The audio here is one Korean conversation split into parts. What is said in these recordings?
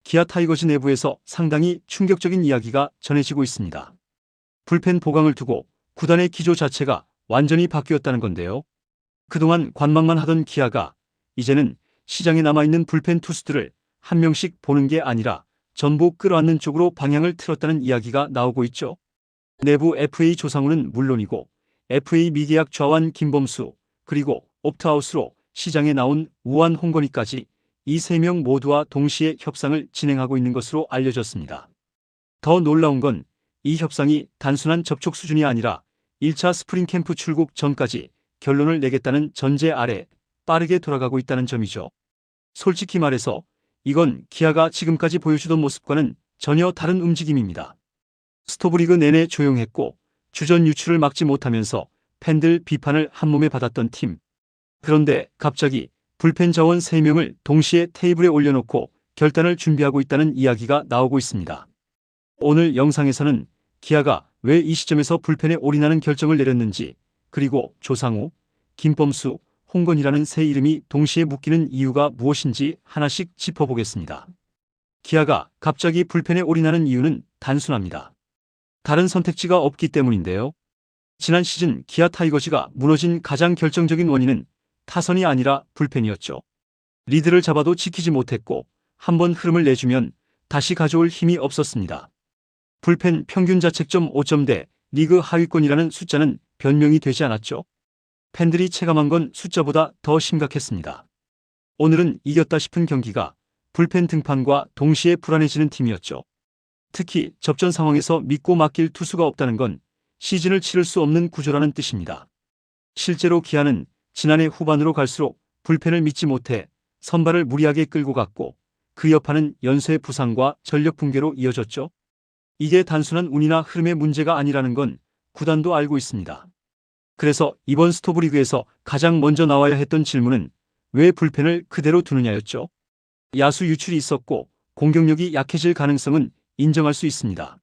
기아 타이거즈 내부에서 상당히 충격적인 이야기가 전해지고 있습니다. 불펜 보강을 두고 구단의 기조 자체가 완전히 바뀌었다는 건데요. 그동안 관망만 하던 기아가 이제는 시장에 남아있는 불펜 투수들을 한 명씩 보는 게 아니라 전부 끌어안는 쪽으로 방향을 틀었다는 이야기가 나오고 있죠. 내부 FA 조상우는 물론이고 FA 미계약 좌완 김범수 그리고 옵트아웃으로 시장에 나온 우완 홍건희까지 이 세 명 모두와 동시에 협상을 진행하고 있는 것으로 알려졌습니다. 더 놀라운 건 이 협상이 단순한 접촉 수준이 아니라 1차 스프링 캠프 출국 전까지 결론을 내겠다는 전제 아래 빠르게 돌아가고 있다는 점이죠. 솔직히 말해서 이건 기아가 지금까지 보여주던 모습과는 전혀 다른 움직임입니다. 스토브리그 내내 조용했고 주전 유출을 막지 못하면서 팬들 비판을 한몸에 받았던 팀. 그런데 갑자기 불펜 자원 3명을 동시에 테이블에 올려놓고 결단을 준비하고 있다는 이야기가 나오고 있습니다. 오늘 영상에서는 기아가 왜 이 시점에서 불펜에 올인하는 결정을 내렸는지, 그리고 조상우, 김범수, 홍건희라는 세 이름이 동시에 묶이는 이유가 무엇인지 하나씩 짚어보겠습니다. 기아가 갑자기 불펜에 올인하는 이유는 단순합니다. 다른 선택지가 없기 때문인데요. 지난 시즌 기아 타이거즈가 무너진 가장 결정적인 원인은 타선이 아니라 불펜이었죠. 리드를 잡아도 지키지 못했고 한번 흐름을 내주면 다시 가져올 힘이 없었습니다. 불펜 평균 자책점 5점대 리그 하위권이라는 숫자는 변명이 되지 않았죠. 팬들이 체감한 건 숫자보다 더 심각했습니다. 오늘은 이겼다 싶은 경기가 불펜 등판과 동시에 불안해지는 팀이었죠. 특히 접전 상황에서 믿고 맡길 투수가 없다는 건 시즌을 치를 수 없는 구조라는 뜻입니다. 실제로 기아는 지난해 후반으로 갈수록 불펜을 믿지 못해 선발을 무리하게 끌고 갔고 그 여파는 연쇄 부상과 전력 붕괴로 이어졌죠. 이게 단순한 운이나 흐름의 문제가 아니라는 건 구단도 알고 있습니다. 그래서 이번 스토브리그에서 가장 먼저 나와야 했던 질문은 왜 불펜을 그대로 두느냐였죠. 야수 유출이 있었고 공격력이 약해질 가능성은 인정할 수 있습니다.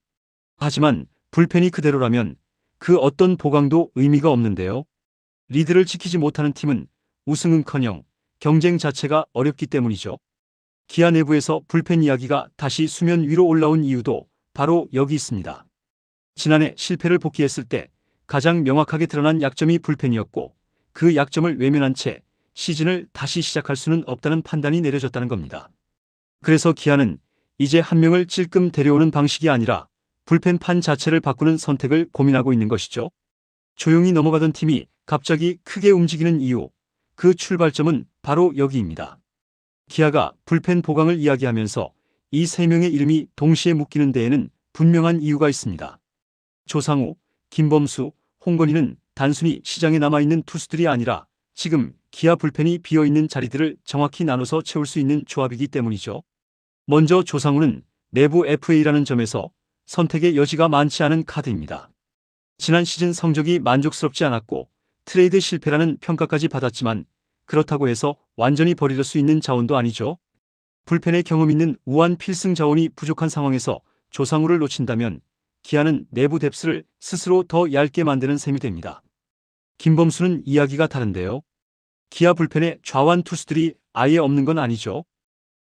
하지만 불펜이 그대로라면 그 어떤 보강도 의미가 없는데요. 리드를 지키지 못하는 팀은 우승은커녕 경쟁 자체가 어렵기 때문이죠. 기아 내부에서 불펜 이야기가 다시 수면 위로 올라온 이유도 바로 여기 있습니다. 지난해 실패를 복귀했을 때 가장 명확하게 드러난 약점이 불펜이었고 그 약점을 외면한 채 시즌을 다시 시작할 수는 없다는 판단이 내려졌다는 겁니다. 그래서 기아는 이제 한 명을 찔끔 데려오는 방식이 아니라 불펜판 자체를 바꾸는 선택을 고민하고 있는 것이죠. 조용히 넘어가던 팀이 갑자기 크게 움직이는 이유, 그 출발점은 바로 여기입니다. 기아가 불펜 보강을 이야기하면서 이 세 명의 이름이 동시에 묶이는 데에는 분명한 이유가 있습니다. 조상우, 김범수, 홍건희는 단순히 시장에 남아있는 투수들이 아니라 지금 기아 불펜이 비어있는 자리들을 정확히 나눠서 채울 수 있는 조합이기 때문이죠. 먼저 조상우는 내부 FA라는 점에서 선택의 여지가 많지 않은 카드입니다. 지난 시즌 성적이 만족스럽지 않았고 트레이드 실패라는 평가까지 받았지만 그렇다고 해서 완전히 버릴 수 있는 자원도 아니죠. 불펜에 경험 있는 우한 필승 자원이 부족한 상황에서 조상우를 놓친다면 기아는 내부 뎁스를 스스로 더 얇게 만드는 셈이 됩니다. 김범수는 이야기가 다른데요. 기아 불펜에 좌완 투수들이 아예 없는 건 아니죠.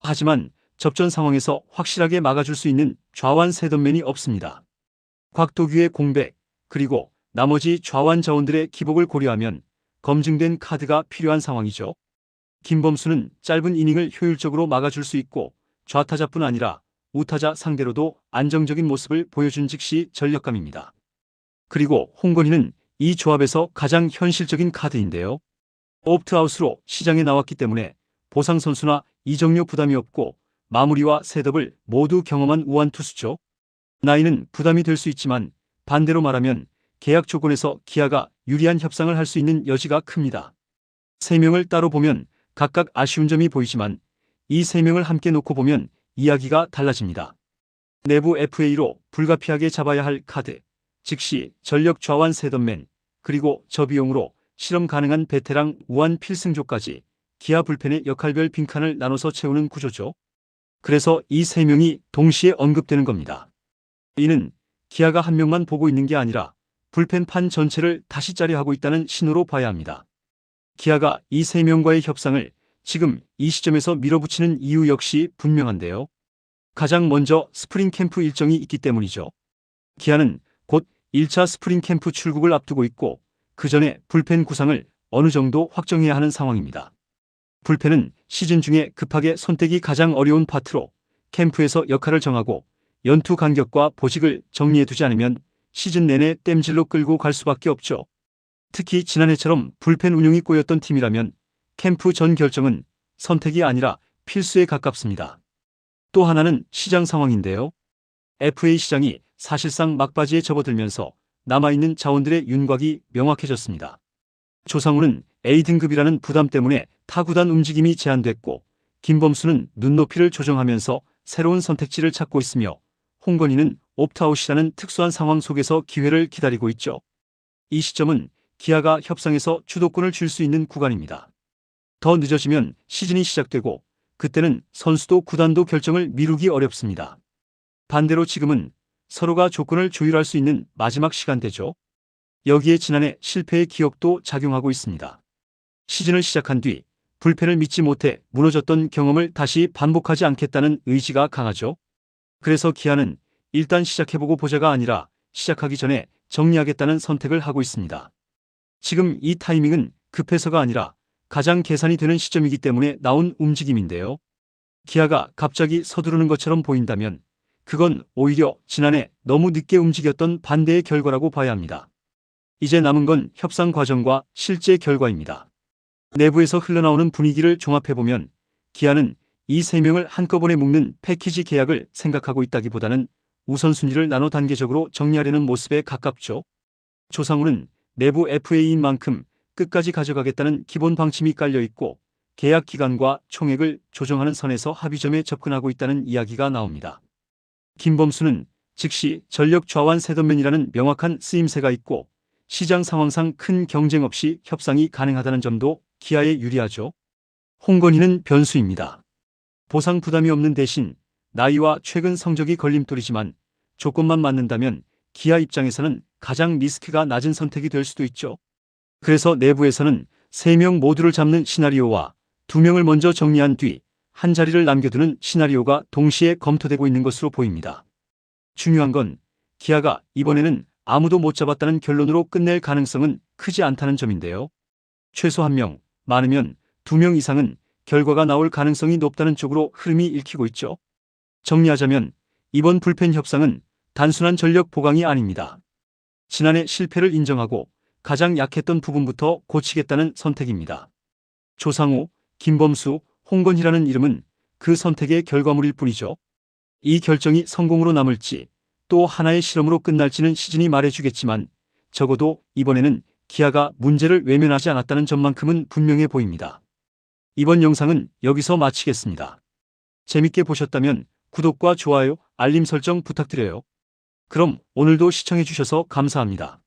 하지만 접전 상황에서 확실하게 막아줄 수 있는 좌완 셋업맨이 없습니다. 곽도규의 공백, 그리고 나머지 좌완 자원들의 기복을 고려하면 검증된 카드가 필요한 상황이죠. 김범수는 짧은 이닝을 효율적으로 막아줄 수 있고 좌타자뿐 아니라 우타자 상대로도 안정적인 모습을 보여준 즉시 전력감입니다. 그리고 홍건희는 이 조합에서 가장 현실적인 카드인데요. 옵트아웃으로 시장에 나왔기 때문에 보상 선수나 이적료 부담이 없고 마무리와 셋업을 모두 경험한 우완 투수죠. 나이는 부담이 될 수 있지만 반대로 말하면 계약 조건에서 기아가 유리한 협상을 할 수 있는 여지가 큽니다. 세 명을 따로 보면 각각 아쉬운 점이 보이지만 이 세 명을 함께 놓고 보면 이야기가 달라집니다. 내부 FA로 불가피하게 잡아야 할 카드, 즉시 전력 좌완 셋업맨, 그리고 저비용으로 실험 가능한 베테랑 우완 필승조까지 기아 불펜의 역할별 빈칸을 나눠서 채우는 구조죠. 그래서 이 세 명이 동시에 언급되는 겁니다. 이는 기아가 한 명만 보고 있는 게 아니라 불펜판 전체를 다시 짜려 하고 있다는 신호로 봐야 합니다. 기아가 이 세 명과의 협상을 지금 이 시점에서 밀어붙이는 이유 역시 분명한데요. 가장 먼저 스프링 캠프 일정이 있기 때문이죠. 기아는 곧 1차 스프링 캠프 출국을 앞두고 있고 그 전에 불펜 구상을 어느 정도 확정해야 하는 상황입니다. 불펜은 시즌 중에 급하게 손떼기 가장 어려운 파트로 캠프에서 역할을 정하고 연투 간격과 보직을 정리해두지 않으면 시즌 내내 땜질로 끌고 갈 수밖에 없죠. 특히 지난해처럼 불펜 운용이 꼬였던 팀이라면 캠프 전 결정은 선택이 아니라 필수에 가깝습니다. 또 하나는 시장 상황인데요. FA 시장이 사실상 막바지에 접어들면서 남아있는 자원들의 윤곽이 명확해졌습니다. 조상우는 A등급이라는 부담 때문에 타구단 움직임이 제한됐고 김범수는 눈높이를 조정하면서 새로운 선택지를 찾고 있으며 홍건희는 옵트아웃이라는 특수한 상황 속에서 기회를 기다리고 있죠. 이 시점은 기아가 협상에서 주도권을 쥘 수 있는 구간입니다. 더 늦어지면 시즌이 시작되고 그때는 선수도 구단도 결정을 미루기 어렵습니다. 반대로 지금은 서로가 조건을 조율할 수 있는 마지막 시간대죠. 여기에 지난해 실패의 기억도 작용하고 있습니다. 시즌을 시작한 뒤 불펜을 믿지 못해 무너졌던 경험을 다시 반복하지 않겠다는 의지가 강하죠. 그래서 기아는 일단 시작해보고 보자가 아니라 시작하기 전에 정리하겠다는 선택을 하고 있습니다. 지금 이 타이밍은 급해서가 아니라 가장 계산이 되는 시점이기 때문에 나온 움직임인데요. 기아가 갑자기 서두르는 것처럼 보인다면 그건 오히려 지난해 너무 늦게 움직였던 반대의 결과라고 봐야 합니다. 이제 남은 건 협상 과정과 실제 결과입니다. 내부에서 흘러나오는 분위기를 종합해보면 기아는 이 세 명을 한꺼번에 묶는 패키지 계약을 생각하고 있다기보다는 우선순위를 나눠 단계적으로 정리하려는 모습에 가깝죠. 조상우는 내부 FA인 만큼 끝까지 가져가겠다는 기본 방침이 깔려있고 계약 기간과 총액을 조정하는 선에서 합의점에 접근하고 있다는 이야기가 나옵니다. 김범수는 즉시 전력 좌완 셋업맨이라는 명확한 쓰임새가 있고 시장 상황상 큰 경쟁 없이 협상이 가능하다는 점도 기아에 유리하죠. 홍건희는 변수입니다. 보상 부담이 없는 대신 나이와 최근 성적이 걸림돌이지만 조건만 맞는다면 기아 입장에서는 가장 리스크가 낮은 선택이 될 수도 있죠. 그래서 내부에서는 3명 모두를 잡는 시나리오와 2명을 먼저 정리한 뒤 한 자리를 남겨두는 시나리오가 동시에 검토되고 있는 것으로 보입니다. 중요한 건 기아가 이번에는 아무도 못 잡았다는 결론으로 끝낼 가능성은 크지 않다는 점인데요. 최소 1명, 많으면 2명 이상은 결과가 나올 가능성이 높다는 쪽으로 흐름이 읽히고 있죠. 정리하자면 이번 불펜 협상은 단순한 전력 보강이 아닙니다. 지난해 실패를 인정하고 가장 약했던 부분부터 고치겠다는 선택입니다. 조상우, 김범수, 홍건희라는 이름은 그 선택의 결과물일 뿐이죠. 이 결정이 성공으로 남을지 또 하나의 실험으로 끝날지는 시즌이 말해주겠지만 적어도 이번에는 기아가 문제를 외면하지 않았다는 점만큼은 분명해 보입니다. 이번 영상은 여기서 마치겠습니다. 재밌게 보셨다면 구독과 좋아요, 알림 설정 부탁드려요. 그럼 오늘도 시청해주셔서 감사합니다.